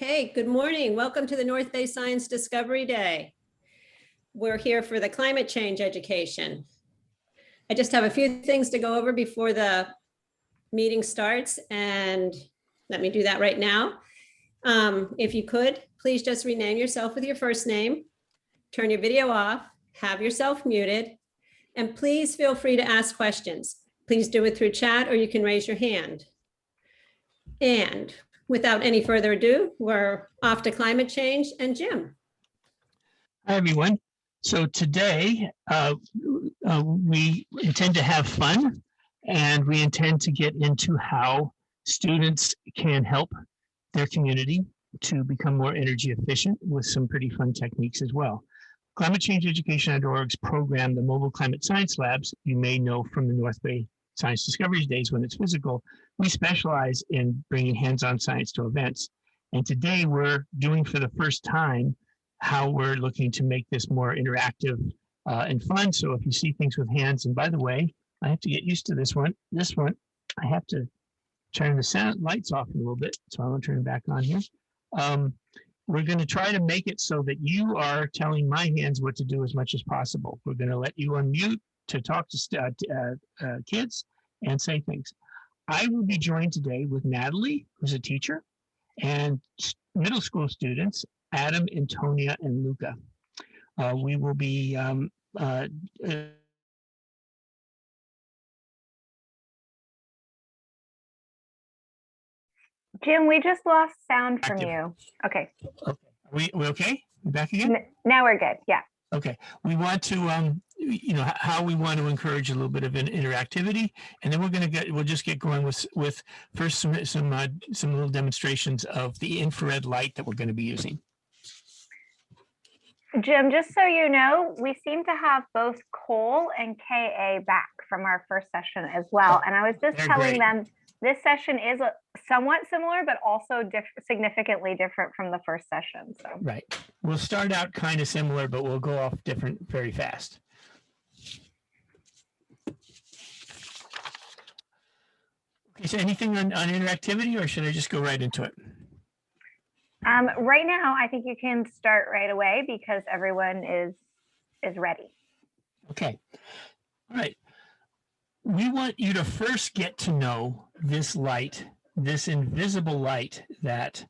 Okay, good morning. Welcome to the North Bay Science Discovery Day. We're here for the climate change education. I just have a few things to go over before the meeting starts, and let me do that right now. If you could, please just rename yourself with your first name, turn your video off, have yourself muted, and please feel free to ask questions. Please do it through chat or you can raise your hand. And without any further ado, we're off to climate change and Jim. Hi, everyone. So today we intend to have fun, and we intend to get into how students can help their community to become more energy efficient with some pretty fun techniques as well. ClimateChangeEducation.org's program, the Mobile Climate Science Labs, you may know from the North Bay Science Discoveries Days when it's physical. We specialize in bringing hands-on science to events. And today we're doing for the first time how we're looking to make this more interactive and fun. So if you see things with hands, and by the way, I have to get used to this one. This one, I have to turn the sound lights off a little bit. So I'm gonna turn it back on here. We're gonna try to make it so that you are telling my hands what to do as much as possible. We're gonna let you unmute to talk to kids and say things. I will be joined today with Natalie, who's a teacher, and middle school students, Adam, Antonia, and Luca. We will be Jim, we just lost sound from you. Okay. Okay. We okay? We back again? Now we're good. Yeah. Okay. We want to, you know, how we want to encourage a little bit of an interactivity, and then we'll just get going with first some little demonstrations of the infrared light that we're going to be using. Jim, just so you know, we seem to have both Cole and KA back from our first session as well. And I was just telling them this session is somewhat similar, but also significantly different from the first session. So right. We'll start out kind of similar, but we'll go off different very fast. Okay, so anything on interactivity, or should I just go right into it? Right now, I think you can start right away because everyone is ready. Okay. All right. We want you to first get to know this light, this invisible light that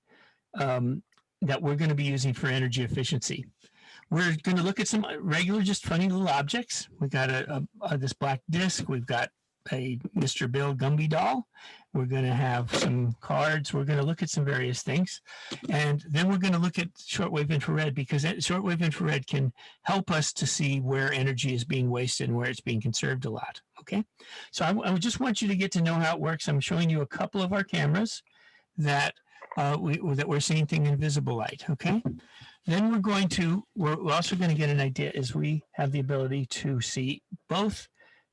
that we're going to be using for energy efficiency. We're going to look at some regular, just funny little objects. We've got this black disc. We've got a Mr. Bill Gumby doll. We're going to have some cards. We're going to look at some various things. And then we're going to look at shortwave infrared, because shortwave infrared can help us to see where energy is being wasted and where it's being conserved a lot. Okay. So I just want you to get to know how it works. I'm showing you a couple of our cameras that we're seeing things in visible light. Okay. Then we're also going to get an idea is we have the ability to see both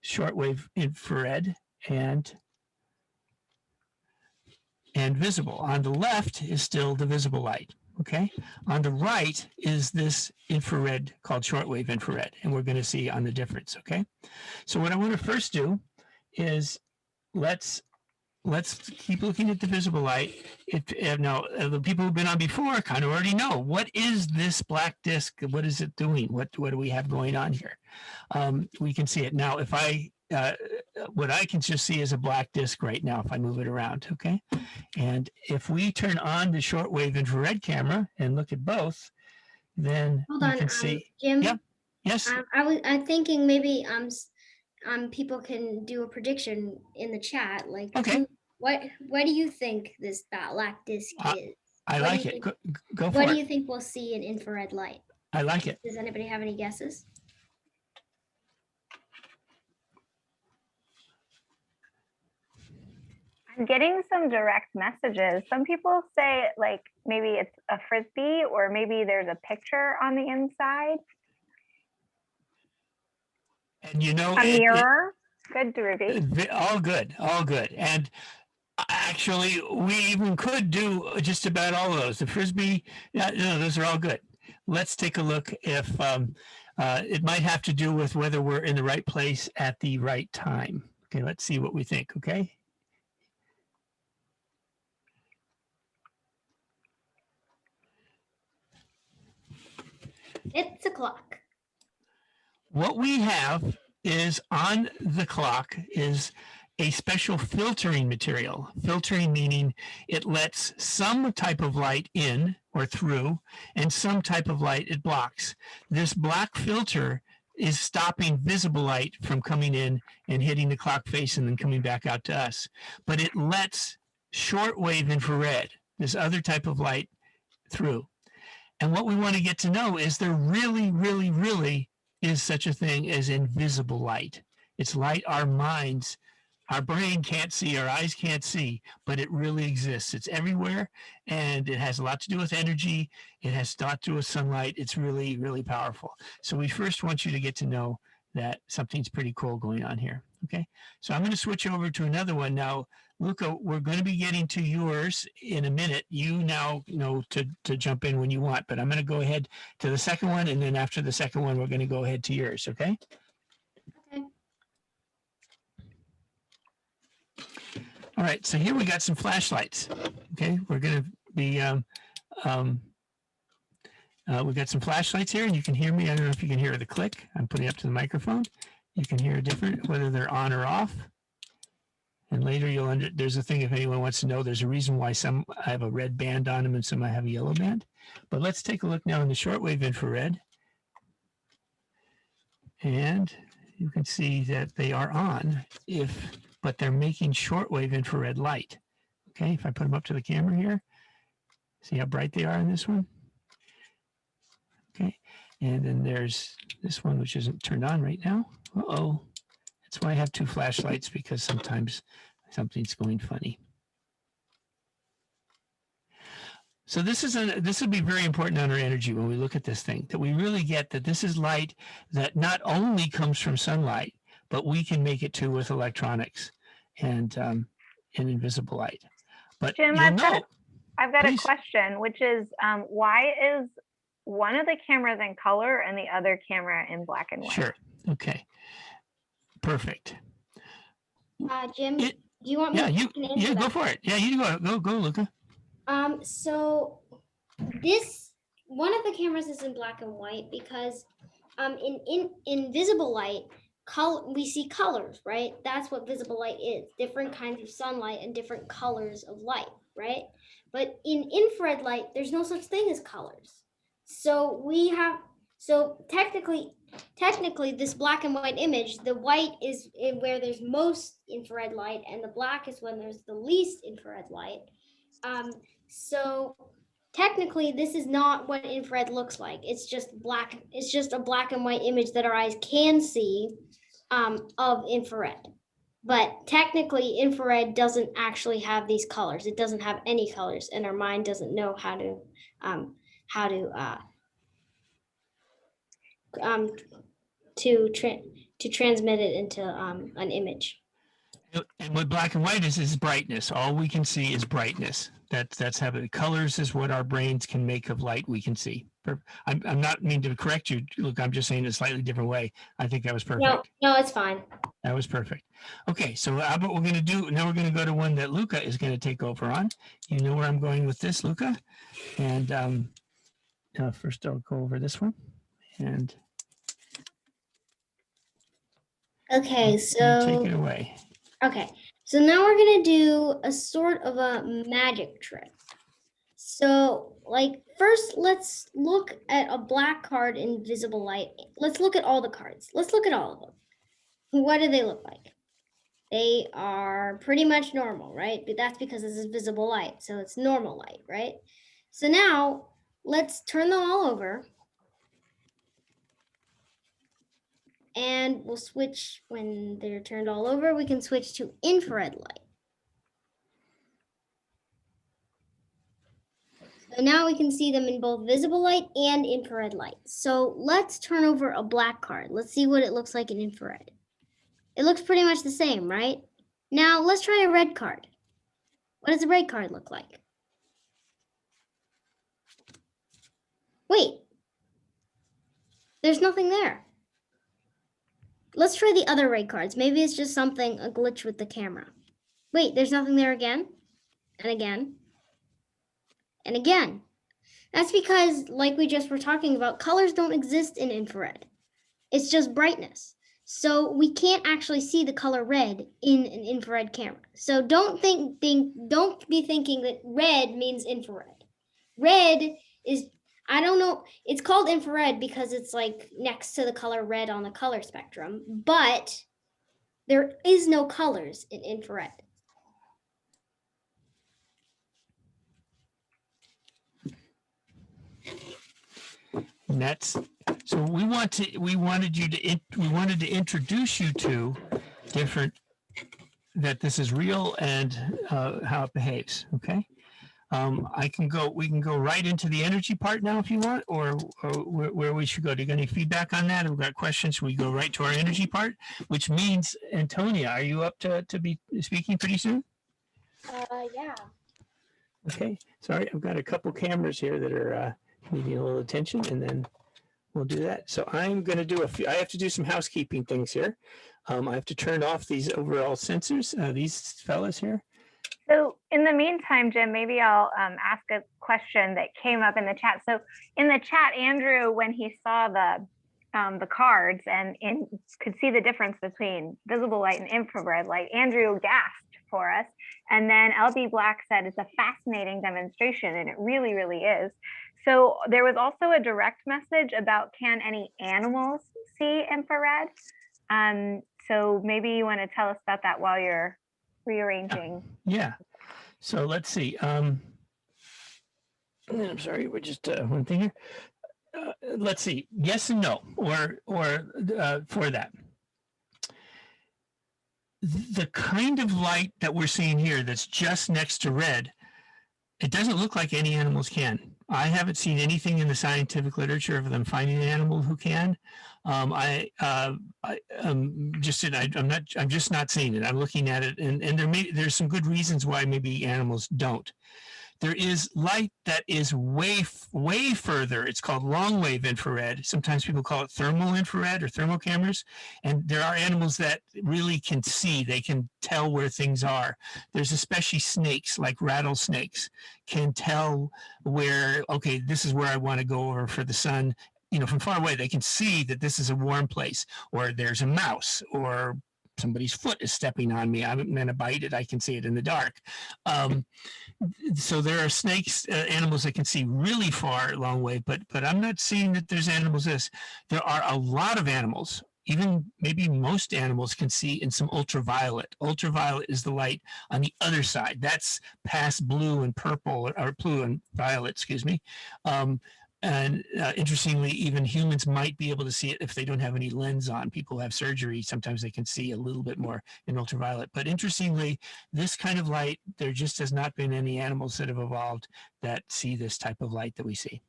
shortwave infrared and visible. On the left is still the visible light. Okay. On the right is this infrared called shortwave infrared, and we're going to see on the difference. Okay. So what I want to first do is let's keep looking at the visible light. Now, the people who've been on before kind of already know, what is this black disc? What is it doing? What do we have going on here? We can see it now. If what I can just see is a black disc right now if I move it around. Okay. And if we turn on the shortwave infrared camera and look at both, then you can see. Jim. Yep. Yes. I'm thinking maybe people can do a prediction in the chat. Like, okay. What do you think this black disc is? I like it. Go for it. What do you think we'll see in infrared light? I like it. Does anybody have any guesses? I'm getting some direct messages. Some people say like maybe it's a frisbee, or maybe there's a picture on the inside. And you know, a mirror. Good, Ruby. All good, all good. And actually, we even could do just about all of those. The frisbee, no, those are all good. Let's take a look if it might have to do with whether we're in the right place at the right time. Okay, let's see what we think. Okay. It's a clock. What we have is on the clock is a special filtering material. Filtering meaning it lets some type of light in or through and some type of light it blocks. This black filter is stopping visible light from coming in and hitting the clock face and then coming back out to us. But it lets short-wave infrared, this other type of light, through. And what we want to get to know is there really, really, really is such a thing as invisible light. It's light our minds, our brain can't see, our eyes can't see, but it really exists. It's everywhere, and it has a lot to do with energy. It has a lot to do with sunlight. It's really, really powerful. So we first want you to get to know that something's pretty cool going on here. Okay, so I'm going to switch over to another one now. Luca, we're going to be getting to yours in a minute. You now know to jump in when you want, but I'm going to go ahead to the second one, and then after the second one, we're going to go ahead to yours, okay? Okay. All right, so here we got some flashlights, okay? We're going to be, we got some flashlights here, and you can hear me. I don't know if you can hear the click. I'm putting it up to the microphone. You can hear different, whether they're on or off. And later there's a thing, if anyone wants to know, there's a reason why some I have a red band on them and some I have a yellow band. But let's take a look now in the shortwave infrared. And you can see that they are on, but they're making shortwave infrared light. Okay, if I put them up to the camera here, see how bright they are in this one? Okay, and then there's this one, which isn't turned on right now. Uh-oh. That's why I have two flashlights, because sometimes something's going funny. So this would be very important on our energy when we look at this thing, that we really get that this is light that not only comes from sunlight, but we can make it too with electronics and invisible light. But Jim, I've got Please. a question, which is why is one of the cameras in color and the other camera in black and white? Sure. Okay. Perfect. Jim, do you want me Yeah, to answer that? go for it. Yeah, you go, Luca. So one of the cameras is in black and white because in visible light, we see colors, right? That's what visible light is, different kinds of sunlight and different colors of light, right? But in infrared light, there's no such thing as colors. So technically this black and white image, the white is where there's most infrared light and the black is when there's the least infrared light. So technically this is not what infrared looks like. It's just a black and white image that our eyes can see of infrared. But technically infrared doesn't actually have these colors. It doesn't have any colors, and our mind doesn't know how to transmit it into an image. And what black and white is brightness. All we can see is brightness. That's how the colors is what our brains can make of light we can see. I'm not meaning to correct you. Look, I'm just saying it a slightly different way. I think that was perfect. No, it's fine. That was perfect. Okay, so what we're going to do, now we're going to go to one that Luca is going to take over on. You know where I'm going with this, Luca? And first I'll go over this one. And okay, so take it away. Okay, so now we're gonna do a sort of a magic trick. So first let's look at a black card in visible light. Let's look at all the cards. Let's look at all of them. What do they look like? They are pretty much normal, right? But that's because this is visible light, so it's normal light, right? So now let's turn them all over. And we'll switch, when they're turned all over, we can switch to infrared light. So now we can see them in both visible light and infrared light. So let's turn over a black card. Let's see what it looks like in infrared. It looks pretty much the same, right? Now let's try a red card. What does a red card look like? Wait, there's nothing there. Let's try the other red cards. Maybe it's just a glitch with the camera. Wait, there's nothing there again, and again, and again. That's because, like we just were talking about, colors don't exist in infrared. It's just brightness. So we can't actually see the color red in an infrared camera. So don't be thinking that red means infrared. Red is, I don't know, it's called infrared because it's like next to the color red on the color spectrum, but there is no colors in infrared. And that's, so we wanted to introduce you to different, that this is real and how it behaves. Okay. We can go right into the energy part now if you want, or where we should go. Do you got any feedback on that? We've got questions. We go right to our energy part, which means, Antonia, are you up to be speaking pretty soon? Yeah. Okay. Sorry, I've got a couple cameras here that are needing a little attention, and then we'll do that. So I'm going to do I have to do some housekeeping things here. I have to turn off these overall sensors, these fellas here. So in the meantime, Jim, maybe I'll ask a question that came up in the chat. So in the chat, Andrew, when he saw the cards and could see the difference between visible light and infrared light, Andrew gasped for us. And then LB Black said it's a fascinating demonstration, and it really, really is. So there was also a direct message about, can any animals see infrared? So maybe you want to tell us about that while you're rearranging. Yeah. So let's see. I'm sorry, we're just one thing here. Let's see. Yes and no, or for that. The kind of light that we're seeing here that's just next to red, it doesn't look like any animals can. I haven't seen anything in the scientific literature of them finding an animal who can. I'm just not seeing it. I'm looking at it, and there's some good reasons why maybe animals don't. There is light that is way further. It's called long wave infrared. Sometimes people call it thermal infrared or thermal cameras. And there are animals that really can see. They can tell where things are. There's especially snakes, like rattlesnakes, can tell where, okay, this is where I want to go over for the sun. You know, from far away, they can see that this is a warm place, or there's a mouse, or somebody's foot is stepping on me. I'm going to bite it. I can see it in the dark. So there are snakes, animals that can see really far, long way, but I'm not seeing that there's animals this. There are a lot of animals, even maybe most animals can see in some ultraviolet. Ultraviolet is the light on the other side. That's past blue and purple, or blue and violet, excuse me. And interestingly, even humans might be able to see it if they don't have any lens on. People who have surgery, sometimes they can see a little bit more in ultraviolet. But interestingly, this kind of light, there just has not been any animals that have evolved that see this type of light that we see.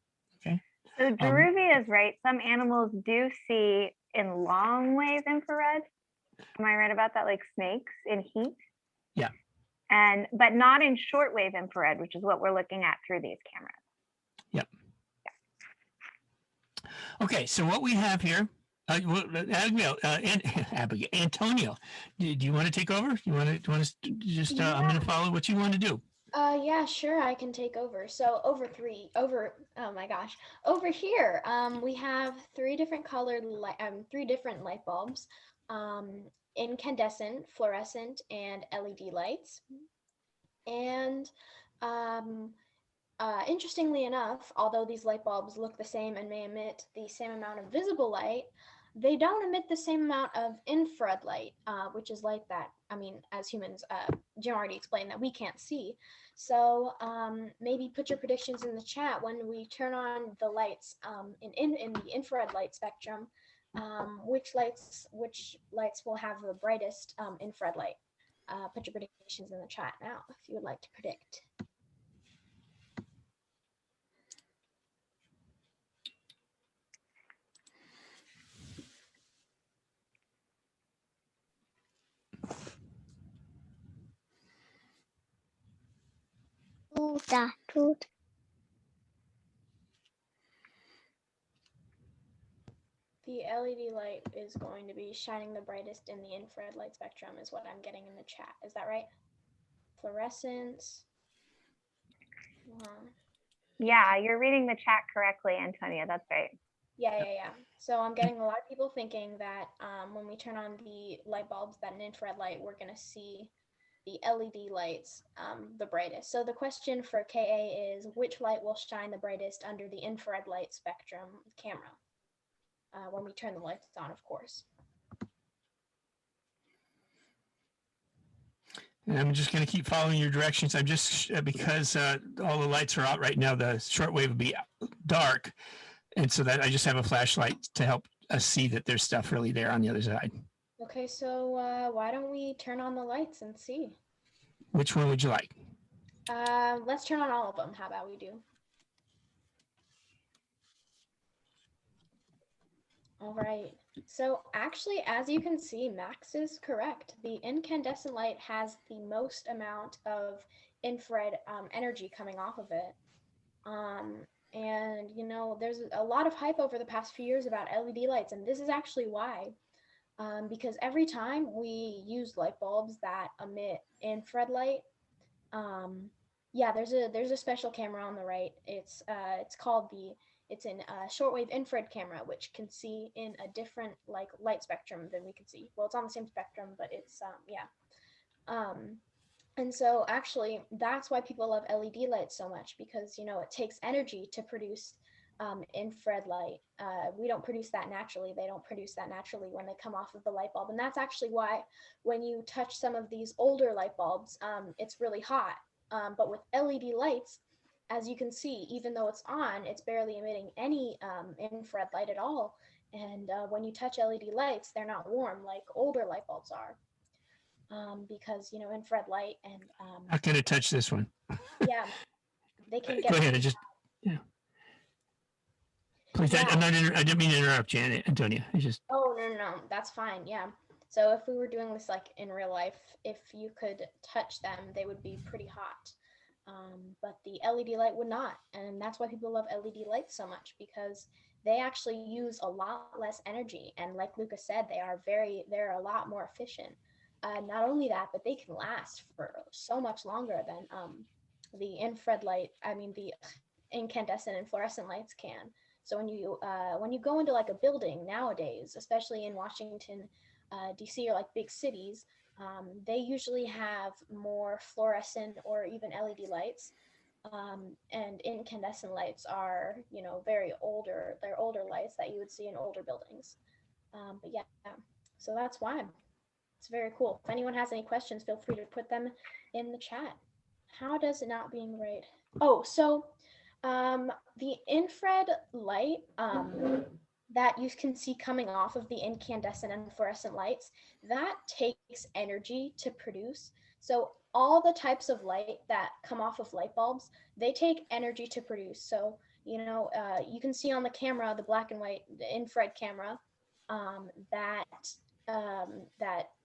Okay. So Jeruvia is right. Some animals do see in long wave infrared. Am I right about that? Like snakes in heat? Yeah. But not in short wave infrared, which is what we're looking at through these cameras. Yep. Okay, so what we have here, Abigail, Antonio, do you want to take over? You want to just? Yeah. I'm going to follow what you want to do. Yeah, sure, I can take over. So over here, we have three different colored three different light bulbs, incandescent, fluorescent, and LED lights. And interestingly enough, although these light bulbs look the same and may emit the same amount of visible light, they don't emit the same amount of infrared light, which is light that, I mean, as humans, Jim already explained that we can't see. So maybe put your predictions in the chat when we turn on the lights in the infrared light spectrum, which lights will have the brightest infrared light. Put your predictions in the chat now if you would like to predict. The LED light is going to be shining the brightest in the infrared light spectrum is what I'm getting in the chat. Is that right? Fluorescence. Yeah, you're reading the chat correctly, Antonia. That's right. Yeah. So I'm getting a lot of people thinking that when we turn on the light bulbs, that an infrared light, we're going to see the LED lights the brightest. So the question for KA is, which light will shine the brightest under the infrared light spectrum camera? When we turn the lights on, of course. And I'm just going to keep following your directions. I'm just, because all the lights are out right now, the shortwave will be dark. And so that I just have a flashlight to help us see that there's stuff really there on the other side. Okay, so why don't we turn on the lights and see? Which one would you like? Let's turn on all of them. How about we do? All right. So actually, as you can see, Max is correct. The incandescent light has the most amount of infrared energy coming off of it. And, you know, there's a lot of hype over the past few years about LED lights, and this is actually why. Because every time we use light bulbs that emit infrared light, yeah, there's a special camera on the right. It's called it's an short-wave infrared camera, which can see in a different like light spectrum than we can see. Well, it's on the same spectrum, but it's and so actually that's why people love LED lights so much, because, you know, it takes energy to produce infrared light. We don't produce that naturally. They don't produce that naturally when they come off of the light bulb. And that's actually why when you touch some of these older light bulbs, it's really hot. But with LED lights, as you can see, even though it's on, it's barely emitting any infrared light at all. And when you touch LED lights, they're not warm like older light bulbs are. Because, you know, infrared light and Not going to touch this one. yeah, they can get. Go ahead. Please, Yeah. I didn't mean to interrupt you, Antonia. Oh, no, that's fine. Yeah. So if we were doing this like in real life, if you could touch them, they would be pretty hot. But the LED light would not. And that's why people love LED lights so much, because they actually use a lot less energy. And like Lucas said, they're a lot more efficient. Not only that, but they can last for so much longer than the infrared light, the incandescent and fluorescent lights can. So when you go into like a building nowadays, especially in Washington, DC, or like big cities, they usually have more fluorescent or even LED lights, and incandescent lights are, you know, they're older lights that you would see in older buildings. But yeah, so that's why. It's very cool. If anyone has any questions, feel free to put them in the chat. How does it not being right? Oh, so the infrared light that you can see coming off of the incandescent and fluorescent lights, that takes energy to produce. So all the types of light that come off of light bulbs, they take energy to produce. So, you know, you can see on the camera, the black and white, the infrared camera, that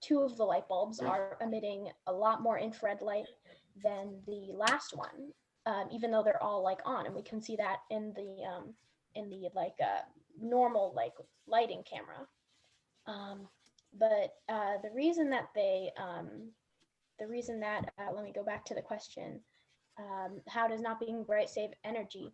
two of the light bulbs are emitting a lot more infrared light than the last one, even though they're all like on, and we can see that in the like normal like lighting camera. But the reason that let me go back to the question. How does not being bright save energy?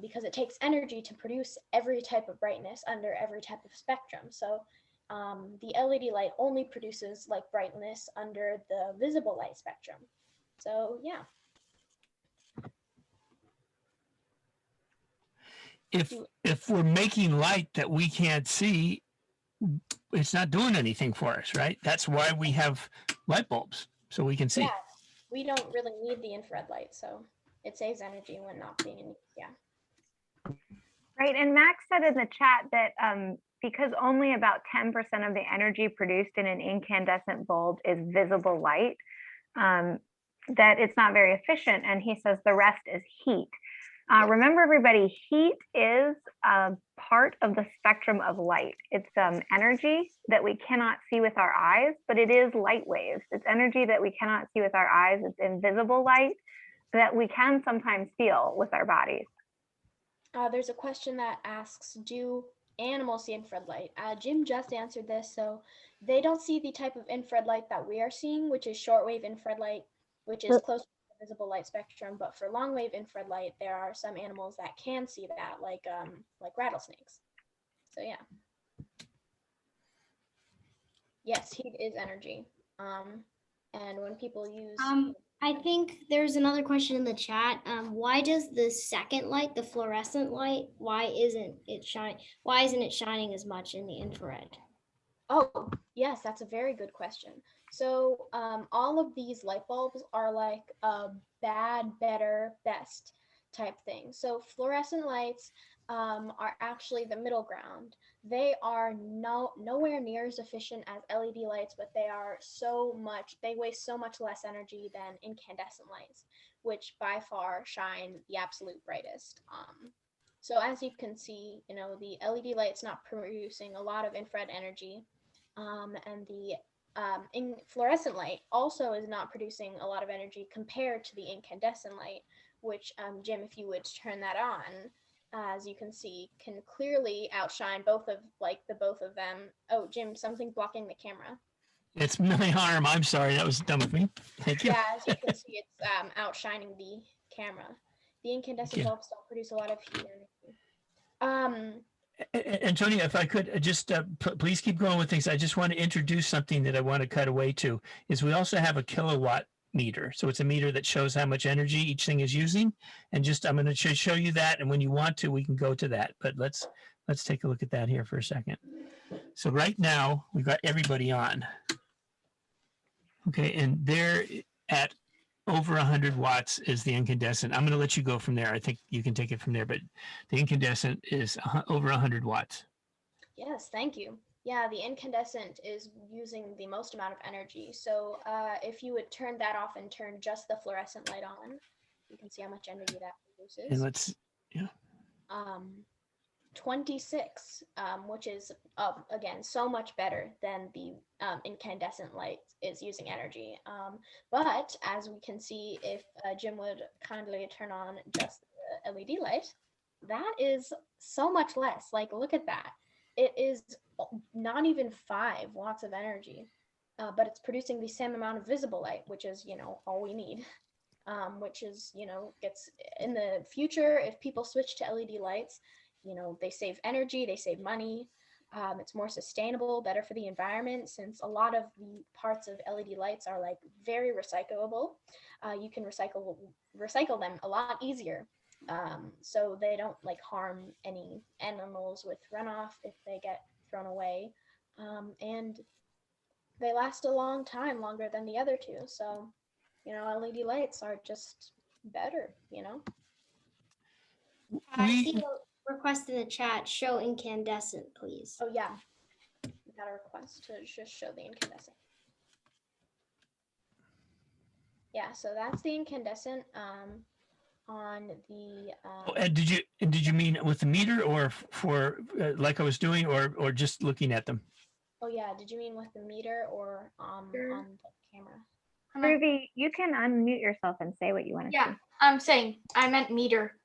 Because it takes energy to produce every type of brightness under every type of spectrum. So the LED light only produces like brightness under the visible light spectrum. So yeah. If we're making light that we can't see, it's not doing anything for us, right? That's why we have light bulbs, so we can see. Yeah, we don't really need the infrared light, so it saves energy when not being in use. Yeah. Right, and Max said in the chat that because only about 10% of the energy produced in an incandescent bulb is visible light, that it's not very efficient, and he says the rest is heat. Remember, everybody, heat is part of the spectrum of light. It's energy that we cannot see with our eyes, but it is light waves. It's energy that we cannot see with our eyes. It's invisible light that we can sometimes feel with our bodies. There's a question that asks, do animals see infrared light? Jim just answered this. So they don't see the type of infrared light that we are seeing, which is shortwave infrared light, which is close to visible light spectrum, but for long wave infrared light, there are some animals that can see that, like rattlesnakes. So yeah. Yes, heat is energy. And when people use I think there's another question in the chat. Why does the second light, the fluorescent light, why isn't it shining as much in the infrared? Oh, yes, that's a very good question. So all of these light bulbs are like a bad, better, best type thing. So fluorescent lights are actually the middle ground. They are nowhere near as efficient as LED lights, but they waste so much less energy than incandescent lights, which by far shine the absolute brightest. So as you can see, the LED light's not producing a lot of infrared energy. And the fluorescent light also is not producing a lot of energy compared to the incandescent light, which, Jim, if you would turn that on, as you can see, can clearly outshine both of them. Oh, Jim, something blocking the camera. It's my arm. I'm sorry. That was dumb of me. Thank you. Yeah, as you can see, it's outshining the camera. The incandescent bulbs don't produce a lot of heat energy. Antonio, if I could just please keep going with things. I just want to introduce something that I want to cut away to. Is we also have a kilowatt meter. So it's a meter that shows how much energy each thing is using. And I'm going to show you that. And when you want to, we can go to that. But let's take a look at that here for a second. So right now we've got everybody on. Okay, and they're at over 100 watts is the incandescent. I'm going to let you go from there. I think you can take it from there, but the incandescent is over 100 watts. Yes, thank you. Yeah, the incandescent is using the most amount of energy. So if you would turn that off and turn just the fluorescent light on, you can see how much energy that produces. And 26, which is, again, so much better than the incandescent light is using energy. But as we can see, if Jim would kindly turn on just the LED light, that is so much less. Like, look at that. It is not even 5 watts of energy, but it's producing the same amount of visible light, which is, all we need. Which is, gets in the future, if people switch to LED lights, they save energy, they save money. It's more sustainable, better for the environment, since a lot of the parts of LED lights are like very recyclable. You can recycle them a lot easier. So they don't like harm any animals with runoff if they get thrown away. And they last a long time, longer than the other two. So, LED lights are just better, I see a request in the chat, show incandescent, please. Oh yeah, we got a request to just show the incandescent. Yeah, so that's the incandescent on the. And did you mean with the meter or for like I was doing, or just looking at them? Oh yeah, did you mean with the meter or on the camera? Ruby, you can unmute yourself and say what you want to say. Yeah, I'm saying I meant meter.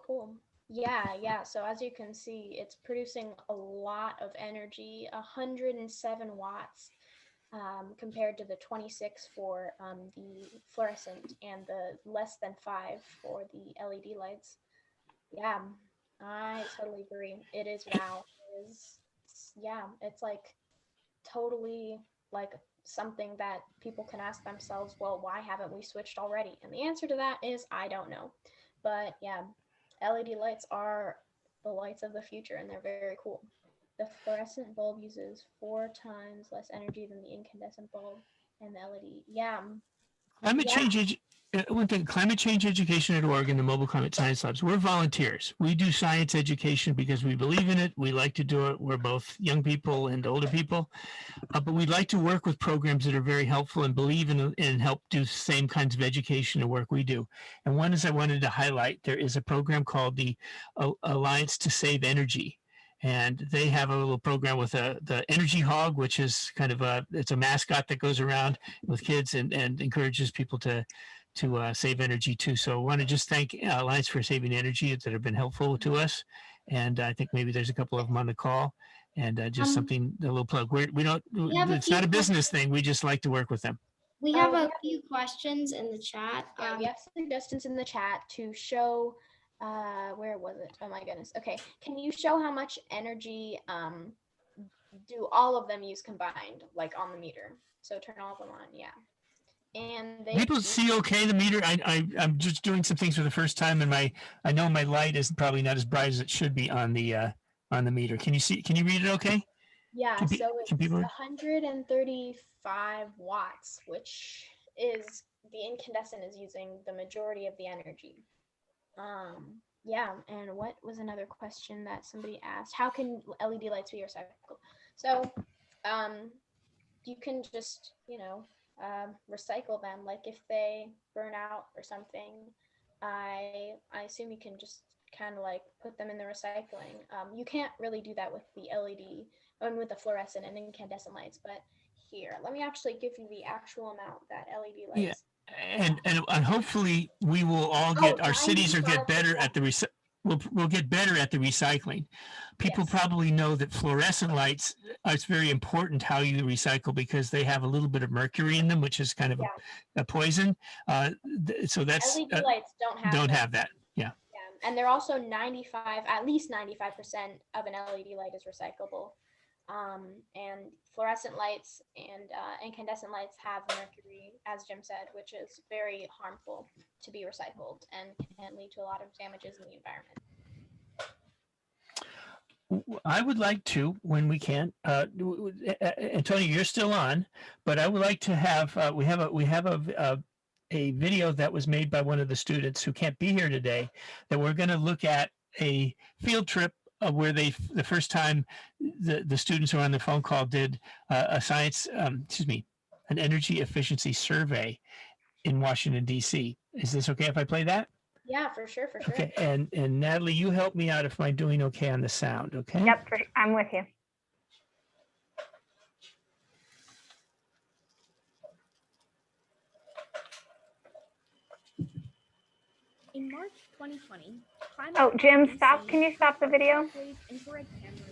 Cool. Yeah. So as you can see, it's producing a lot of energy, 107 watts compared to the 26 for the fluorescent and the less than 5 for the LED lights. Yeah, I totally agree. It is wow. It's like totally like something that people can ask themselves, well, why haven't we switched already? And the answer to that is, I don't know. But yeah, LED lights are the lights of the future, and they're very cool. The fluorescent bulb uses 4 times less energy than the incandescent bulb and the LED. Yeah. Climate change education at Oregon, the mobile climate science labs, we're volunteers. We do science education because we believe in it. We like to do it. We're both young people and older people, but we'd like to work with programs that are very helpful and believe in and help do the same kinds of education and work we do. And one is I wanted to highlight, there is a program called the Alliance to Save Energy. And they have a little program with the Energy Hog, which is kind of it's a mascot that goes around with kids and encourages people to save energy too. So I want to just thank Alliance for Saving Energy that have been helpful to us. And I think maybe there's a couple of them on the call, and just something, a little plug. We don't, it's not a business thing. We just like to work with them. We have a few questions in the chat. Yeah, we have suggestions in the chat to show, where was it? Oh my goodness. Okay, can you show how much energy do all of them use combined, like on the meter? So turn all of them on, yeah. And they People see okay the meter. I'm just doing some things for the first time, and I know my light is probably not as bright as it should be on the meter. Can you see? Can you read it okay? Yeah, Can so it's people? 135 watts, which is the incandescent is using the majority of the energy. Yeah, and what was another question that somebody asked? How can LED lights be recycled? So, you can just, recycle them. Like if they burn out or something, I assume you can just kind of like put them in the recycling. You can't really do that with the LED, with the fluorescent and incandescent lights, but here, let me actually give you the actual amount that LED lights. Yeah. And hopefully we will all get, our cities will get better at the we'll get better at the recycling. People Yes. probably know that fluorescent lights, it's very important how you recycle because they have a little bit of mercury in them, which is kind of a poison. So that's LED lights don't have that. Yeah. And they're also at least 95% of an LED light is recyclable. And fluorescent lights and incandescent lights have mercury, as Jim said, which is very harmful to be recycled and can lead to a lot of damages in the environment. I would like to, when we can, Antonio, you're still on, but I would like to have, we have a video that was made by one of the students who can't be here today, that we're going to look at a field trip where the first time the students who are on the phone call did a an energy efficiency survey in Washington, D.C. Is this okay if I play that? Yeah, for sure. Okay, and Natalie, you help me out if I'm doing okay on the sound, okay? Yep, I'm with you. In March 2020, Oh, Jim, stop. Can you stop the video?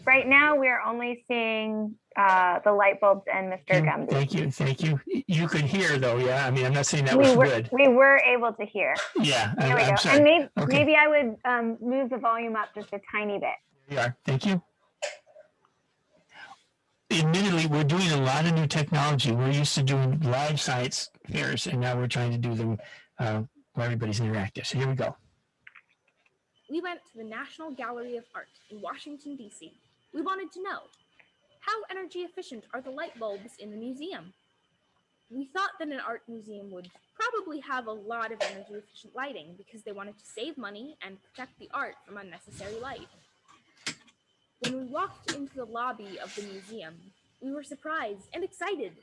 Right now, we're only seeing the light bulbs and Mr. Gumby. Thank you. You could hear though, yeah? I mean, I'm not saying that was good. We were able to hear. Yeah, There we go. sorry. And maybe I would move the volume up just a tiny bit. There you are. Thank you. Admittedly, we're doing a lot of new technology. We're used to doing live science fairs, and now we're trying to do them where everybody's interactive. So here we go. We went to the National Gallery of Art in Washington, D.C. We wanted to know, how energy efficient are the light bulbs in the museum? We thought that an art museum would probably have a lot of energy efficient lighting because they wanted to save money and protect the art from unnecessary light. When we walked into the lobby of the museum, we were surprised and excited.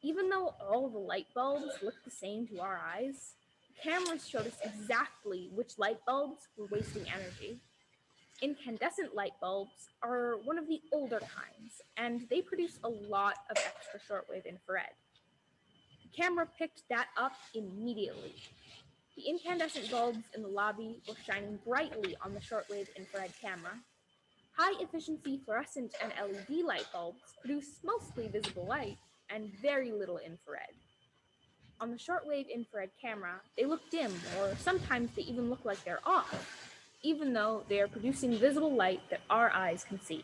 Even though all the light bulbs looked the same to our eyes, cameras showed us exactly which light bulbs were wasting energy. Incandescent light bulbs are one of the older kinds, and they produce a lot of extra shortwave infrared. The camera picked that up immediately. The incandescent bulbs in the lobby were shining brightly on the shortwave infrared camera. High-efficiency fluorescent and LED light bulbs produce mostly visible light and very little infrared. On the shortwave infrared camera, they look dim, or sometimes they even look like they're off, even though they are producing visible light that our eyes can see.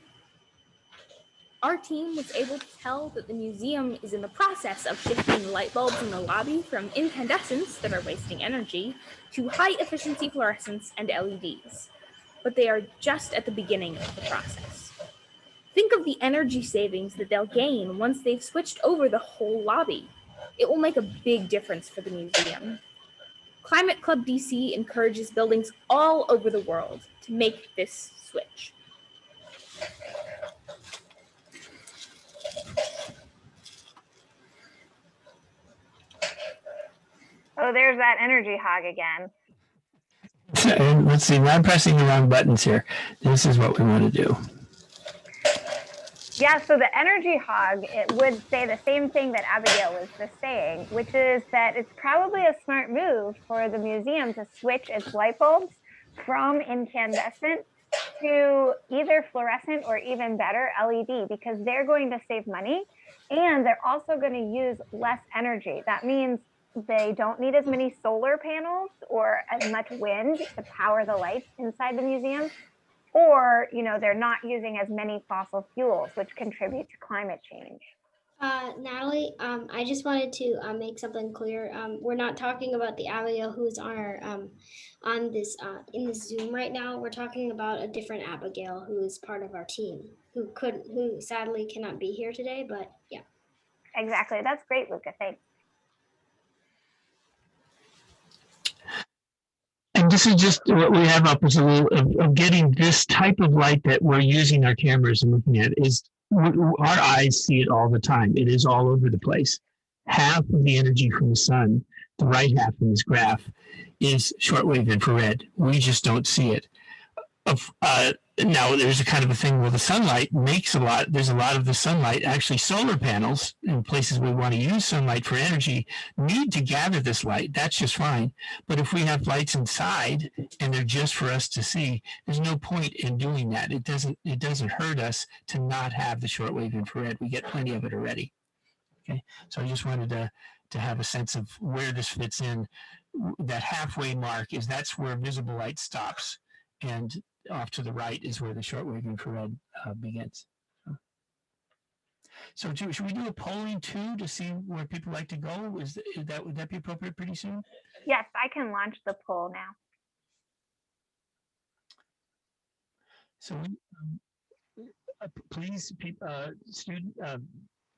Our team was able to tell that the museum is in the process of shifting the light bulbs in the lobby from incandescents that are wasting energy to high-efficiency fluorescents and LEDs, but they are just at the beginning of the process. Think of the energy savings that they'll gain once they've switched over the whole lobby. It will make a big difference for the museum. Climate Club DC encourages buildings all over the world to make this switch. Oh, there's that energy hog again. And let's see, I'm pressing the wrong buttons here. This is what we want to do. Yeah, so the energy hog, it would say the same thing that Abigail was just saying, which is that it's probably a smart move for the museum to switch its light bulbs from incandescent to either fluorescent or even better LED, because they're going to save money and they're also going to use less energy. That means they don't need as many solar panels or as much wind to power the lights inside the museum, or they're not using as many fossil fuels, which contribute to climate change. Natalie, I just wanted to make something clear. We're not talking about the Abigail who's on our on this in this Zoom right now. We're talking about a different Abigail who is part of our team, who sadly cannot be here today. But yeah, Exactly. That's great, Luca. Thanks. And this is just what we have up is a little of getting this type of light that we're using our cameras and looking at is our eyes see it all the time. It is all over the place. Half of the energy from the sun, the right half in this graph, is shortwave infrared. We just don't see it. Now there's a kind of a thing where the sunlight makes a lot. There's a lot of the sunlight. Actually, solar panels in places we want to use sunlight for energy need to gather this light. That's just fine. But if we have lights inside and they're just for us to see, there's no point in doing that. It doesn't hurt us to not have the shortwave infrared. We get plenty of it already. Okay, so I just wanted to have a sense of where this fits in. That halfway mark that's where visible light stops, and off to the right is where the shortwave infrared begins. So should we do a polling too to see where people like to go? Would that be appropriate pretty soon? Yes, I can launch the poll now. So please,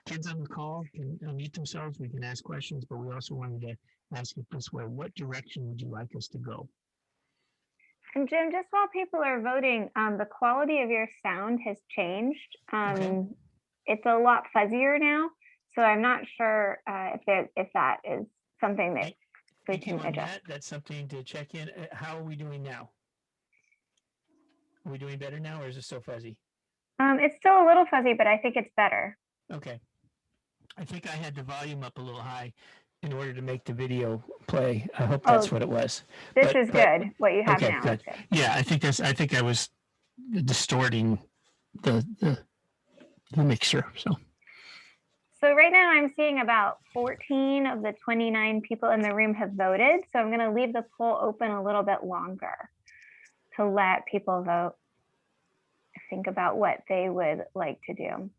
kids on the call can unmute themselves. We can ask questions, but we also wanted to ask it this way: what direction would you like us to go? And Jim, just while people are voting, the quality of your sound has changed. Okay. It's a lot fuzzier now, so I'm not sure if that is something that we Thank you can on adjust. that. That's something to check in. How are we doing now? Are we doing better now, or is it still fuzzy? It's still a little fuzzy, but I think it's better. Okay. I think I had the volume up a little high in order to make the video play. I hope that's what it was. This is good. What you have okay, now good. is good. Yeah, I think I was distorting the mixer. So right now I'm seeing about 14 of the 29 people in the room have voted. So I'm going to leave the poll open a little bit longer to let people vote, think about what they would like to do.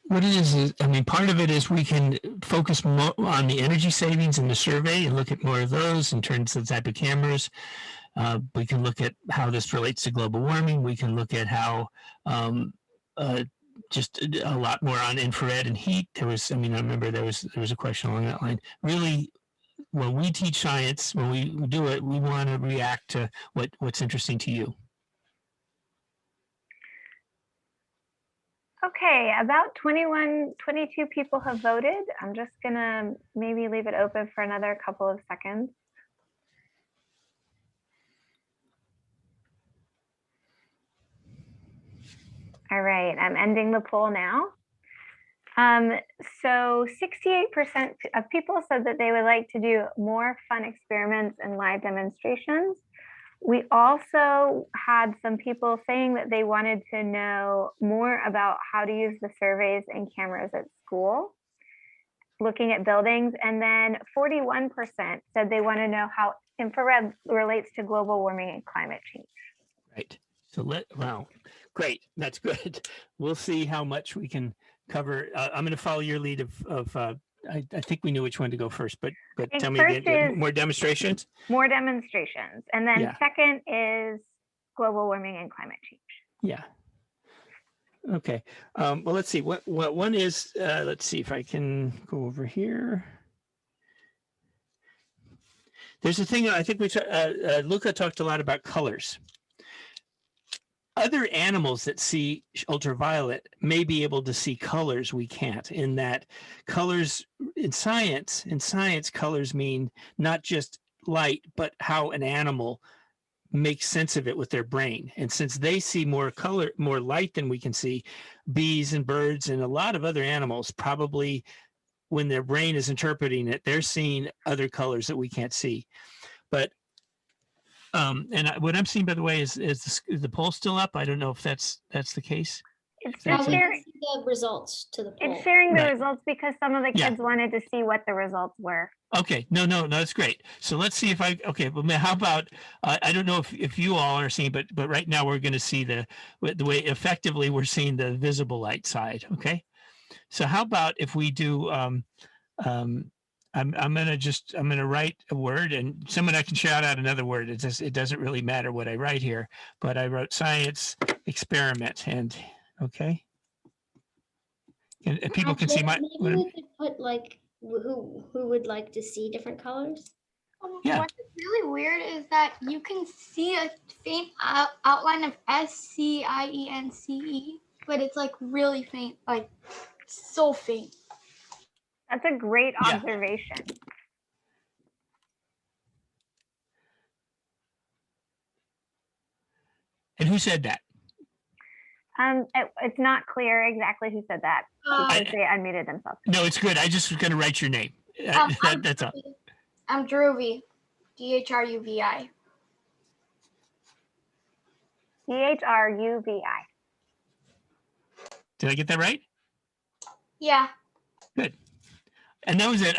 What it is, I mean, part of it is we can focus more on the energy savings in the survey and look at more of those in terms of the type of cameras. We can look at how this relates to global warming. We can look at how just a lot more on infrared and heat. I remember there was a question along that line. Really, when we teach science, when we do it, we want to react to what's interesting to you. Okay, about 22 people have voted. I'm just gonna maybe leave it open for another couple of seconds. All right, I'm ending the poll now. So 68% of people said that they would like to do more fun experiments and live demonstrations. We also had some people saying that they wanted to know more about how to use the surveys and cameras at school, looking at buildings, and then 41% said they want to know how infrared relates to global warming and climate change. Right. So wow, great. That's good. We'll see how much we can cover. I'm going to follow your lead of I think we knew which one to go first, but tell me again, more demonstrations? More demonstrations. And then second is global warming and climate change. Yeah. Okay. Well, let's see. What one is, let's see if I can go over here. There's a thing, I think Luca talked a lot about colors. Other animals that see ultraviolet may be able to see colors we can't, in that colors in science, colors mean not just light, but how an animal make sense of it with their brain. And since they see more color, more light than we can see, bees and birds and a lot of other animals probably, when their brain is interpreting it, they're seeing other colors that we can't see. But what I'm seeing, by the way, is the poll still up? I don't know if that's the case. It's That's just it. sharing, The results to the poll. it's sharing the Right. results because some of the Yeah. kids wanted to see what the results were. Okay, no, that's great. So let's see if well, how about, I don't know if you all are seeing, but right now we're going to see the way effectively we're seeing the visible light side. Okay. So how about if we do, I'm going to write a word, and someone I can shout out another word. It doesn't really matter what I write here, but I wrote science experiment, and okay. And people can see my, Maybe we could put like who would like to see different colors. Yeah. What's really weird is that you can see a faint outline of SCIENCE, but it's like really faint, like so faint. That's a great Yeah. observation. And who said that? It's not clear exactly who said that because they unmuted themselves. No, it's good. I just was going to write your name. That's all. I'm Druvi, DHRUVI. DHRUVI. Did I get that right? Yeah. Good. And that was it.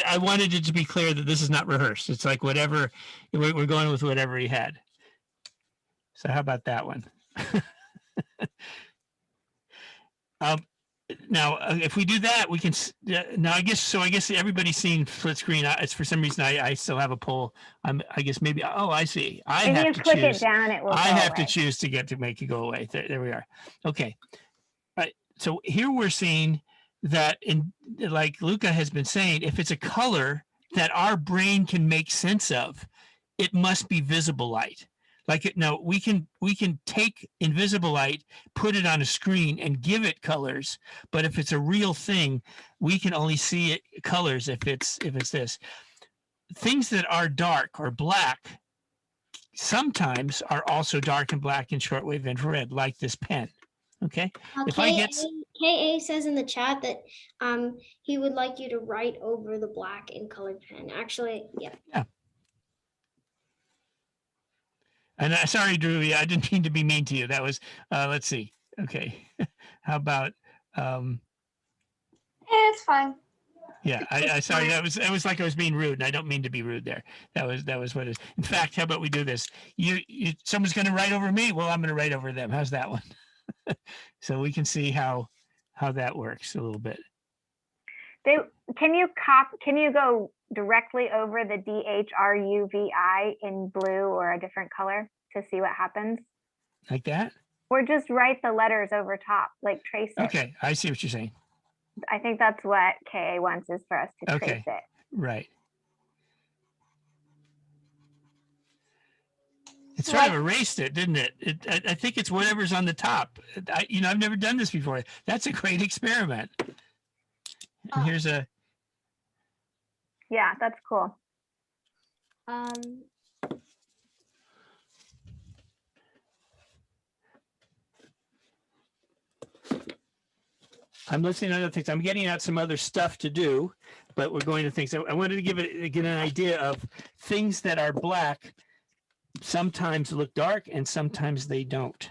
I wanted it to be clear that this is not rehearsed. It's like whatever, we're going with whatever he had. So how about that one? Now, if we do that, we can, now I guess everybody's seen split screen. It's for some reason, I still have a poll. I guess maybe, oh, I see. I If have you to click choose. it down, it will I go have to away. choose to make it go away. There we are. Okay. All right. So here we're seeing that like Luca has been saying, if it's a color that our brain can make sense of, it must be visible light. We can take invisible light, put it on a screen and give it colors. But if it's a real thing, we can only see it colors if it's this. Things that are dark or black sometimes are also dark and black in shortwave infrared, like this pen. Okay. If I get KA says in the chat that he would like you to write over the black in colored pen. Actually, yeah. Yeah. And sorry, Drew, I didn't mean to be mean to you. That was, let's see. Okay. How about, It's fine. yeah, I sorry, it was like I was being rude, and I don't mean to be rude there. That was what it is. In fact, how about we do this? Someone's going to write over me. Well, I'm going to write over them. How's that one? So we can see how that works a little bit. Can you go directly over the DHRUVI in blue or a different color to see what happens? Like that? Or just write the letters over top, like trace it. Okay, I see what you're saying. I think that's what KA wants, is for us to trace it. Right. It sort of erased it, didn't it? I think it's whatever's on the top. I've never done this before. That's a great experiment. And here's a. Yeah, that's cool. I'm listening to other things. I'm getting out some other stuff to do, but we're going to things. I wanted to get an idea of things that are black. Sometimes look dark and sometimes they don't.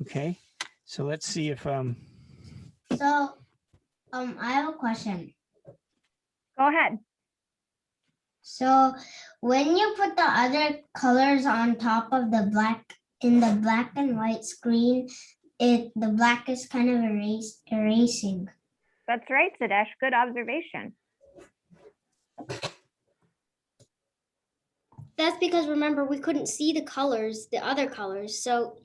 Okay, so let's see if So, I have a question. Go ahead. So, when you put the other colors on top of the black in the black and white screen, the black is kind of erasing. That's right, Sadesh. Good observation. That's because remember we couldn't see the colors, the other colors. So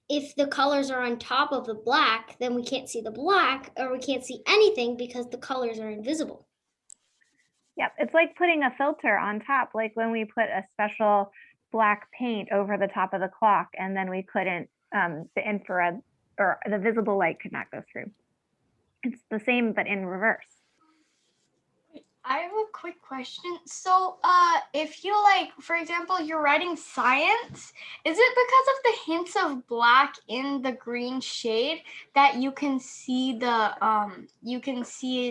if the colors are on top of the black, then we can't see the black, or we can't see anything because the colors are invisible. Yep, it's like putting a filter on top, like when we put a special black paint over the top of the clock, and then we couldn't, the infrared or the visible light could not go through. It's the same, but in reverse. I have a quick question. So, if you like, for example, you're writing science, is it because of the hints of black in the green shade that you can see a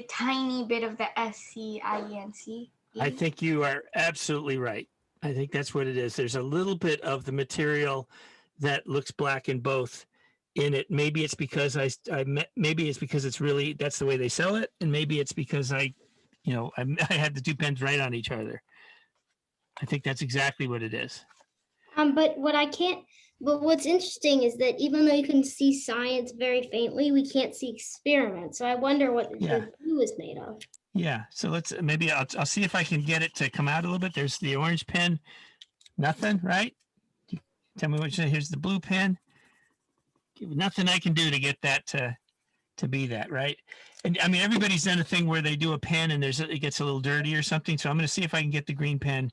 tiny bit of the SCIENC? I think you are absolutely right. I think that's what it is. There's a little bit of the material that looks black in both in it. Maybe it's because maybe it's because it's really, that's the way they sell it. And maybe it's because I had the two pens right on each other. I think that's exactly what it is. But what's interesting is that even though you can see science very faintly, we can't see experiments. So I wonder what the blue is made of. Yeah. So maybe I'll see if I can get it to come out a little bit. There's the orange pen. Nothing, right? Tell me what you say. Here's the blue pen. Nothing I can do to get that to be that, right? And I mean, everybody's done a thing where they do a pen and it gets a little dirty or something. So I'm going to see if I can get the green pen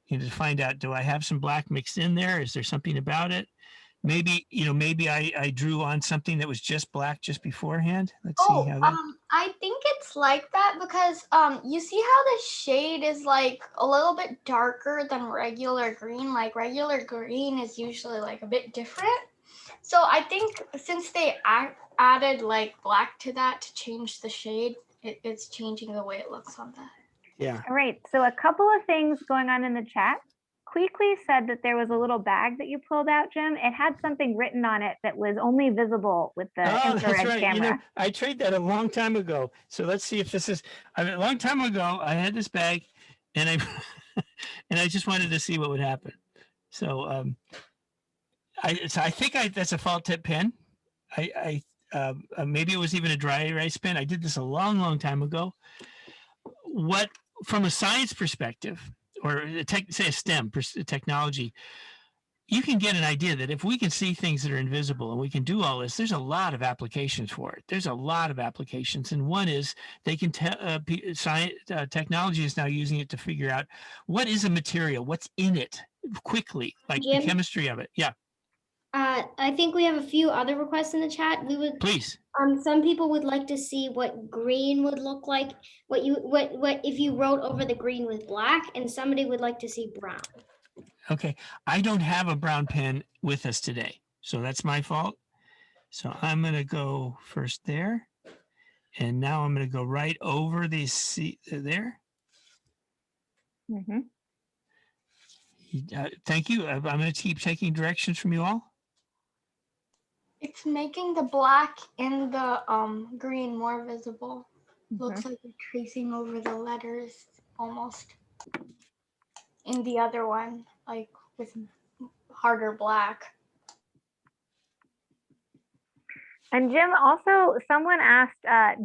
to find out, do I have some black mixed in there? Is there something about it? Maybe, maybe I drew on something that was just black just beforehand. Let's see how that. I think it's like that because you see how the shade is like a little bit darker than regular green. Like regular green is usually like a bit different. So I think since they added like black to that to change the shade, it's changing the way it looks on that. Yeah. All right, so a couple of things going on in the chat. Quickly said that there was a little bag that you pulled out, Jim. It had something written on it that was only visible with the infrared that's right. camera. I tried that a long time ago. So let's see if this is. A long time ago, I had this bag, and I just wanted to see what would happen. So I think that's a fault tip pen. Maybe it was even a dry erase pen. I did this a long time ago. What, from a science perspective, or say a STEM technology, you can get an idea that if we can see things that are invisible and we can do all this, there's a lot of applications for it. There's a lot of applications. And one is they can technology is now using it to figure out what is a material, what's in it quickly, like Jim? the chemistry of it. Yeah. I think we have a few other requests in the chat. We would Please. Some people would like to see what green would look like. What if you wrote over the green with black, and somebody would like to see brown. Okay. I don't have a brown pen with us today, so that's my fault. So I'm going to go first there, and now I'm going to go right over the C there. Mm-hmm. Thank you. I'm going to keep taking directions from you all. It's making the black in the green more visible. Looks like you're tracing over the letters almost. In the other one, like with harder black. And Jim, also someone asked,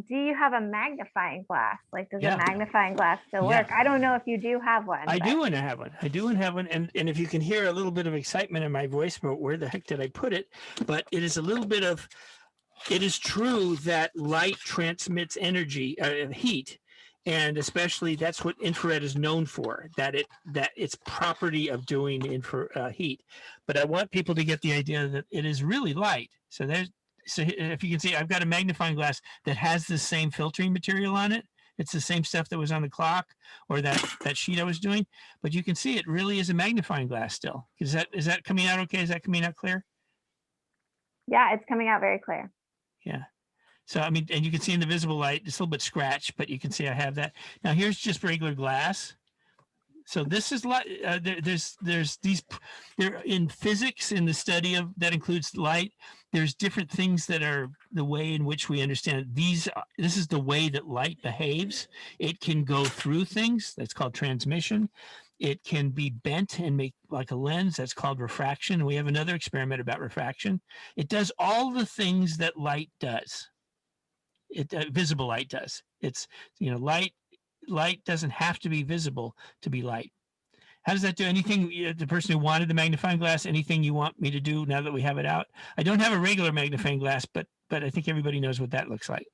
do you have a magnifying glass? Like, does a magnifying glass still work? I don't know if you do have one. I do and I have one. I do and have one. And if you can hear a little bit of excitement in my voice about where the heck did I put it, but it is a little bit of, it is true that light transmits energy, heat. And especially that's what infrared is known for, that its property of doing heat. But I want people to get the idea that it is really light. So if you can see, I've got a magnifying glass that has the same filtering material on it. It's the same stuff that was on the clock or that sheet I was doing, but you can see it really is a magnifying glass still. Is that coming out okay? Is that coming out clear? Yeah, it's coming out very clear. Yeah. So, I mean, and you can see in the visible light, it's a little bit scratched, but you can see I have that. Now here's just regular glass. So this is light. There's these, there in physics, in the study of that includes light. There's different things that are the way in which we understand it. This is the way that light behaves. It can go through things. That's called transmission. It can be bent and make like a lens. That's called refraction. We have another experiment about refraction. It does all the things that light does. Visible light does. It's, light doesn't have to be visible to be light. How does that do? Anything, the person who wanted the magnifying glass, anything you want me to do now that we have it out? I don't have a regular magnifying glass, but I think everybody knows what that looks like.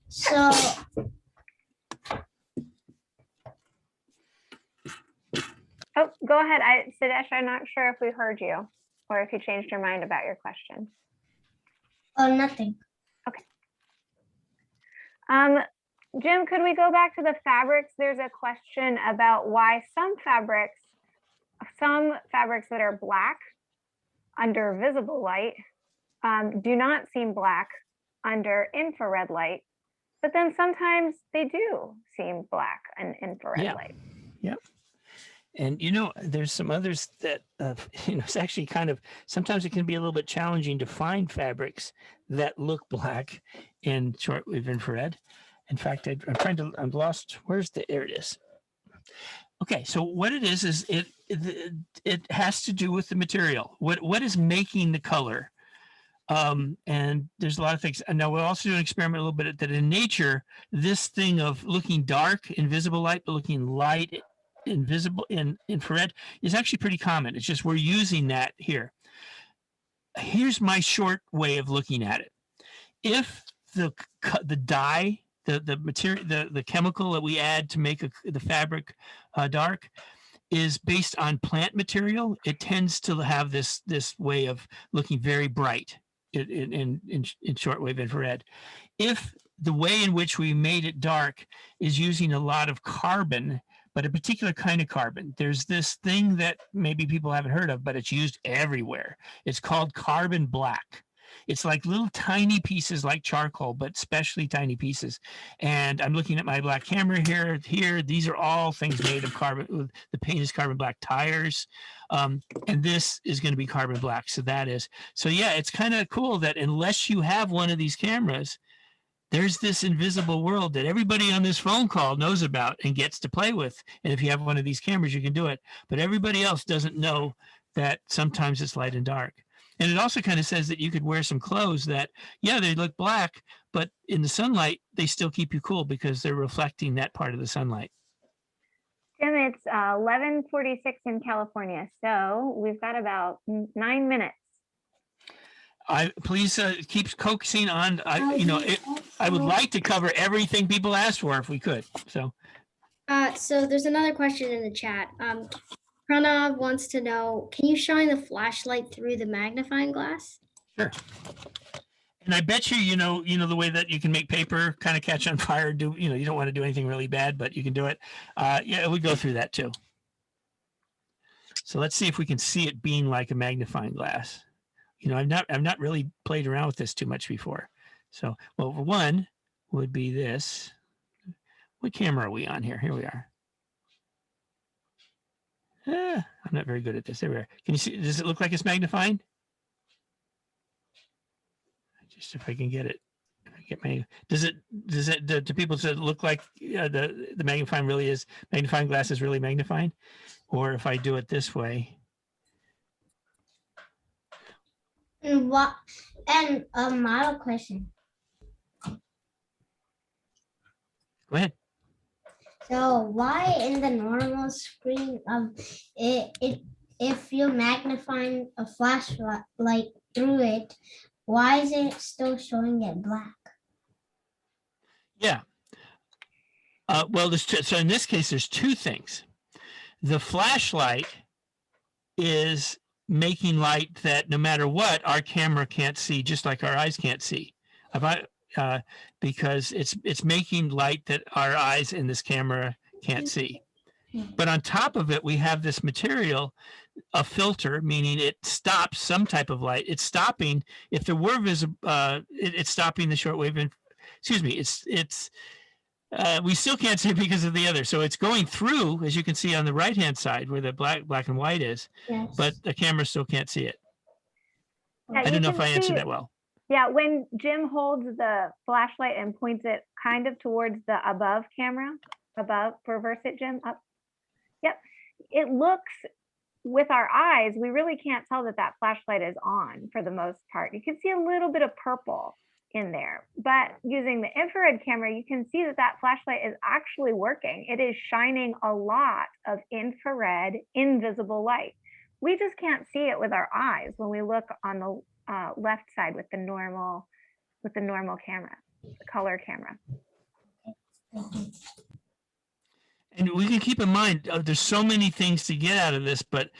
So Oh, go ahead. Sidesh, I'm not sure if we heard you or if you changed your mind about your question. oh, nothing. Okay. Jim, could we go back to the fabrics? There's a question about why some fabrics that are black under visible light do not seem black under infrared light, but then sometimes they do seem black in infrared light. Yep. And there's some others that it's actually sometimes it can be a little bit challenging to find fabrics that look black in shortwave infrared. In fact, I'm lost. There it is. Okay, so what it is it has to do with the material. What is making the color? And there's a lot of things. And now we'll also do an experiment a little bit that in nature, this thing of looking dark in visible light, but looking light invisible in infrared is actually pretty common. It's just we're using that here. Here's my short way of looking at it. If the dye, the material, the chemical that we add to make the fabric dark is based on plant material, it tends to have this way of looking very bright in shortwave infrared. If the way in which we made it dark is using a lot of carbon, but a particular kind of carbon, there's this thing that maybe people haven't heard of, but it's used everywhere. It's called carbon black. It's like little tiny pieces like charcoal, but especially tiny pieces. And I'm looking at my black camera here. These are all things made of carbon. The paint is carbon black tires. And this is going to be carbon black. So yeah, it's kind of cool that unless you have one of these cameras, there's this invisible world that everybody on this phone call knows about and gets to play with. And if you have one of these cameras, you can do it. But everybody else doesn't know that sometimes it's light and dark. And it also kind of says that you could wear some clothes that, yeah, they look black, but in the sunlight, they still keep you cool because they're reflecting that part of the sunlight. Jim, it's 11:46 in California, so we've got about 9 minutes. Please keep focusing on. I would like to cover everything people asked for if we could. So there's another question in the chat. Pranav wants to know, can you shine the flashlight through the magnifying glass? Sure. And I bet you know the way that you can make paper kind of catch on fire. You don't want to do anything really bad, but you can do it. Yeah, we go through that too. So let's see if we can see it being like a magnifying glass. I've not really played around with this too much before. So, well, one would be this. What camera are we on here? Here we are. I'm not very good at this. There we are. Can you see? Does it look like it's magnifying? Just if I can get it. Do people say it look like the magnifying glass is really magnifying? Or if I do it this way. And model question. Go ahead. So why in the normal screen if you're magnifying a flashlight through it, why is it still showing it black? Yeah. Well, so in this case, there's two things. The flashlight is making light that no matter what, our camera can't see, just like our eyes can't see. Because it's making light that our eyes in this camera can't see. But on top of it, we have this material, a filter, meaning it stops some type of light. It's stopping, if there were visible, it's stopping the shortwave. We still can't see it because of the other. So it's going through, as you can see on the right-hand side where the black and white is, Yes. but the camera still can't see it. Yeah, I don't know if I answered that well. Yeah, when Jim holds the flashlight and points it kind of towards the above camera, reverse it, Jim, up. Yep, it looks, with our eyes, we really can't tell that flashlight is on for the most part. You can see a little bit of purple in there, but using the infrared camera, you can see that flashlight is actually working. It is shining a lot of infrared invisible light. We just can't see it with our eyes when we look on the left side with the normal camera, the color camera. And we can keep in mind, there's so many things to get out of this, but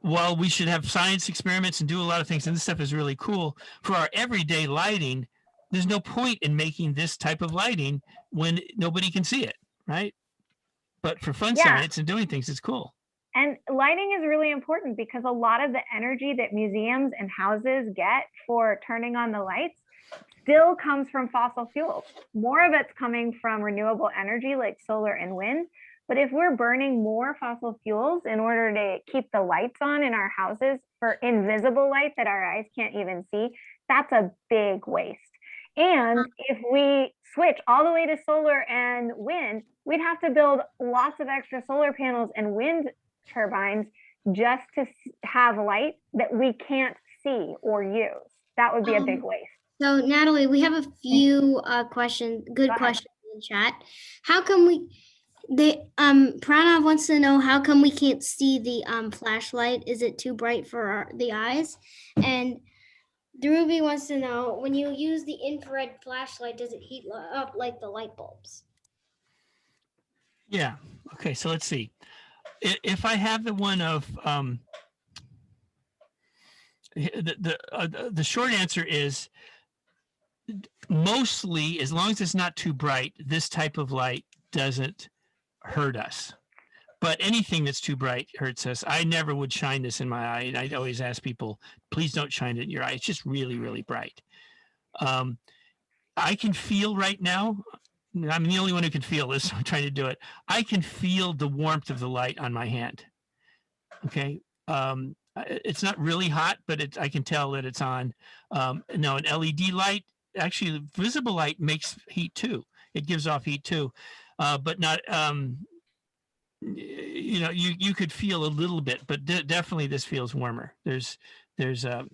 while we should have science experiments and do a lot of things, and this stuff is really cool, for our everyday lighting, there's no point in making this type of lighting when nobody can see it, right? But for fun Yeah. science and doing things, it's cool. And lighting is really important because a lot of the energy that museums and houses get for turning on the lights still comes from fossil fuels. More of it's coming from renewable energy like solar and wind. But if we're burning more fossil fuels in order to keep the lights on in our houses for invisible light that our eyes can't even see, that's a big waste. And if we switch all the way to solar and wind, we'd have to build lots of extra solar panels and wind turbines just to have light that we can't see or use. That would be a big waste. So Natalie, we have a few questions, good Go ahead. questions in the chat. How come Pranav wants to know how come we can't see the flashlight? Is it too bright for the eyes? And Dhruvi wants to know, when you use the infrared flashlight, does it heat up like the light bulbs? Yeah. Okay. So let's see. If I have the one of the short answer is mostly, as long as it's not too bright, this type of light doesn't hurt us. But anything that's too bright hurts us. I never would shine this in my eye. And I'd always ask people, please don't shine it in your eye. It's just really, really bright. I can feel right now, I'm the only one who can feel this, so I'm trying to do it. I can feel the warmth of the light on my hand. Okay. It's not really hot, but I can tell that it's on. Now, an LED light, actually, visible light makes heat too. It gives off heat too, but not, you could feel a little bit, but definitely this feels warmer. There's a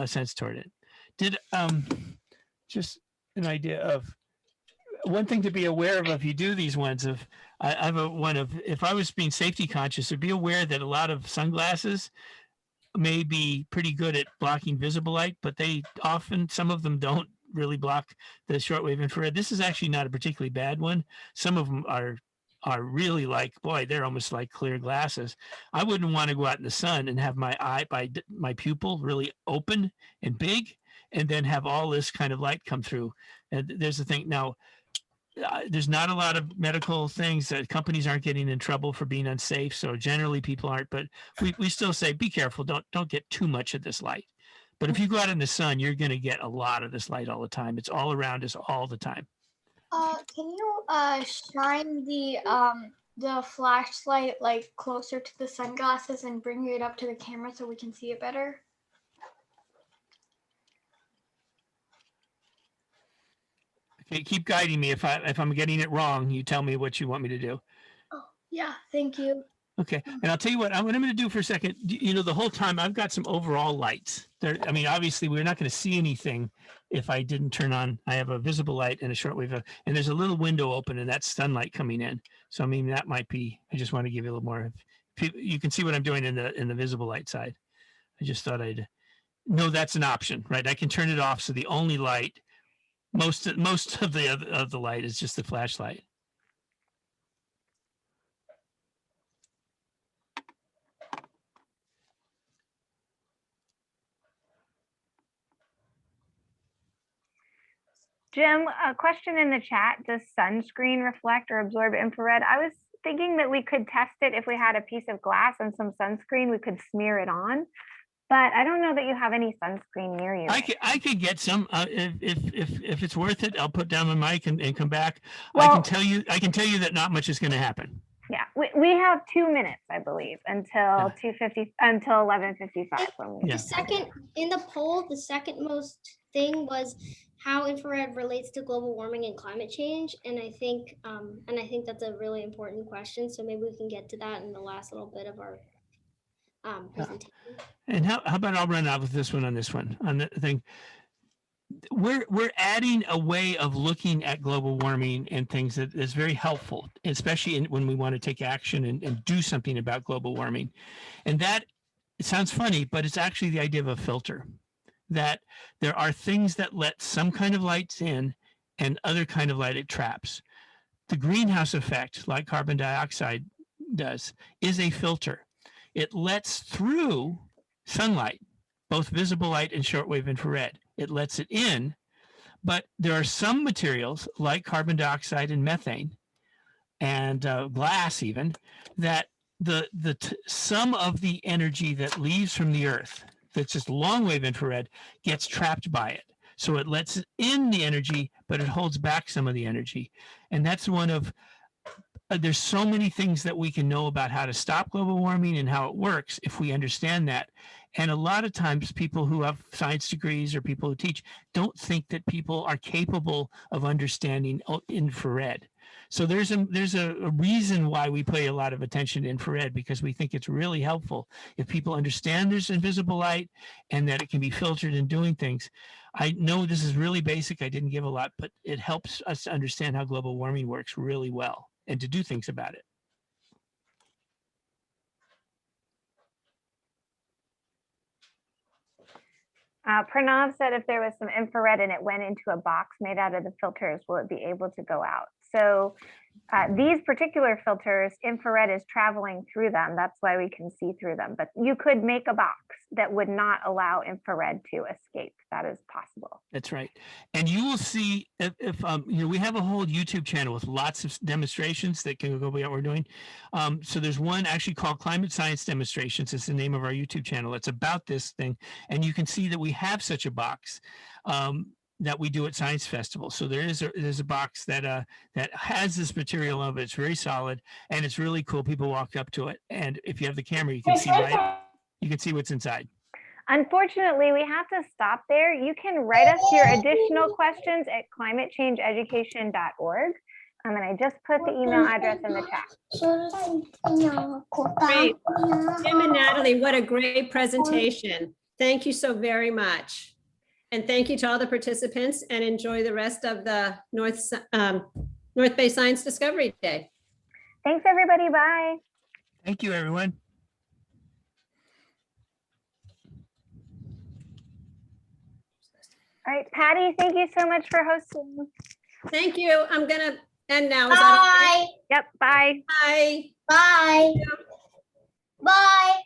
sense toward it. Just an idea of one thing to be aware of if you do these ones of, I have if I was being safety conscious, I'd be aware that a lot of sunglasses may be pretty good at blocking visible light, but some of them don't really block the shortwave infrared. This is actually not a particularly bad one. Some of them are really like, boy, they're almost like clear glasses. I wouldn't want to go out in the sun and have my pupil really open and big, and then have all this kind of light come through. And there's the thing now. There's not a lot of medical things that companies aren't getting in trouble for being unsafe. So generally people aren't, but we still say, be careful. Don't get too much of this light. But if you go out in the sun, you're going to get a lot of this light all the time. It's all around us all the time. Can you shine the flashlight like closer to the sunglasses and bring it up to the camera so we can see it better? Okay, keep guiding me. If I'm getting it wrong, you tell me what you want me to do. Oh, yeah, thank you. Okay, and I'll tell you what I'm going to do for a second. The whole time I've got some overall lights. Obviously we're not going to see anything if I didn't turn on. I have a visible light and a shortwave, and there's a little window open, and that's sunlight coming in. So that might be. I just want to give you a little more. You can see what I'm doing in the visible light side. I just thought I'd know that's an option, right? I can turn it off, so the only light. Most of the light is just the flashlight. Jim, a question in the chat, does sunscreen reflect or absorb infrared? I was thinking that we could test it if we had a piece of glass and some sunscreen, we could smear it on. But I don't know that you have any sunscreen near you. I could get some if it's worth it. I'll put down my mic and come back. Well, I can tell you that not much is going to happen. Yeah, we have 2 minutes, I believe, until 11:55. The second in the poll, the second most thing was how infrared relates to global warming and climate change, and I think that's a really important question. So maybe we can get to that in the last little bit of our presentation. And how about I'll run out with this one on the thing. We're adding a way of looking at global warming and things that is very helpful, especially when we want to take action and do something about global warming. And that, it sounds funny, but it's actually the idea of a filter, that there are things that let some kind of lights in and other kind of light it traps. The greenhouse effect, like carbon dioxide does, is a filter. It lets through sunlight, both visible light and shortwave infrared. It lets it in, But there are some materials like carbon dioxide and methane and glass even, that some of the energy that leaves from the earth, that's just long wave infrared, gets trapped by it. So it lets in the energy, but it holds back some of the energy. And that's one of, there's so many things that we can know about how to stop global warming and how it works if we understand that. And a lot of times people who have science degrees or people who teach don't think that people are capable of understanding infrared. So there's a reason why we pay a lot of attention to infrared, because we think it's really helpful if people understand there's invisible light and that it can be filtered in doing things. I know this is really basic. I didn't give a lot, but it helps us to understand how global warming works really well and to do things about it. Pranav said if there was some infrared and it went into a box made out of the filters, will it be able to go out? So these particular filters, infrared is traveling through them. that's why we can see through them. But you could make a box that would not allow infrared to escape. That is possible. That's right. And you will see if you know, we have a whole YouTube channel with lots of demonstrations that can go beyond what we're doing. So there's one actually called Climate Science Demonstrations. It's the name of our YouTube channel. It's about this thing. And you can see that we have such a box that we do at Science Festival. So there's a box that has this material of it. It's very solid and it's really cool. People walk up to it. And if you have the camera, you can see you can see what's inside. Unfortunately, we have to stop there. You can write us your additional questions at climatechangeeducation.org. And I just put the email address in the chat. Great. Tim and Natalie, what a great presentation. Thank you so very much. And thank you to all the participants, and enjoy the rest of the North Bay Science Discovery Day. Thanks, everybody. Bye. Thank you, everyone. All right, Patty, thank you so much for hosting. Thank you. I'm going to end now. Bye. Yep, bye. Bye. Bye. Bye.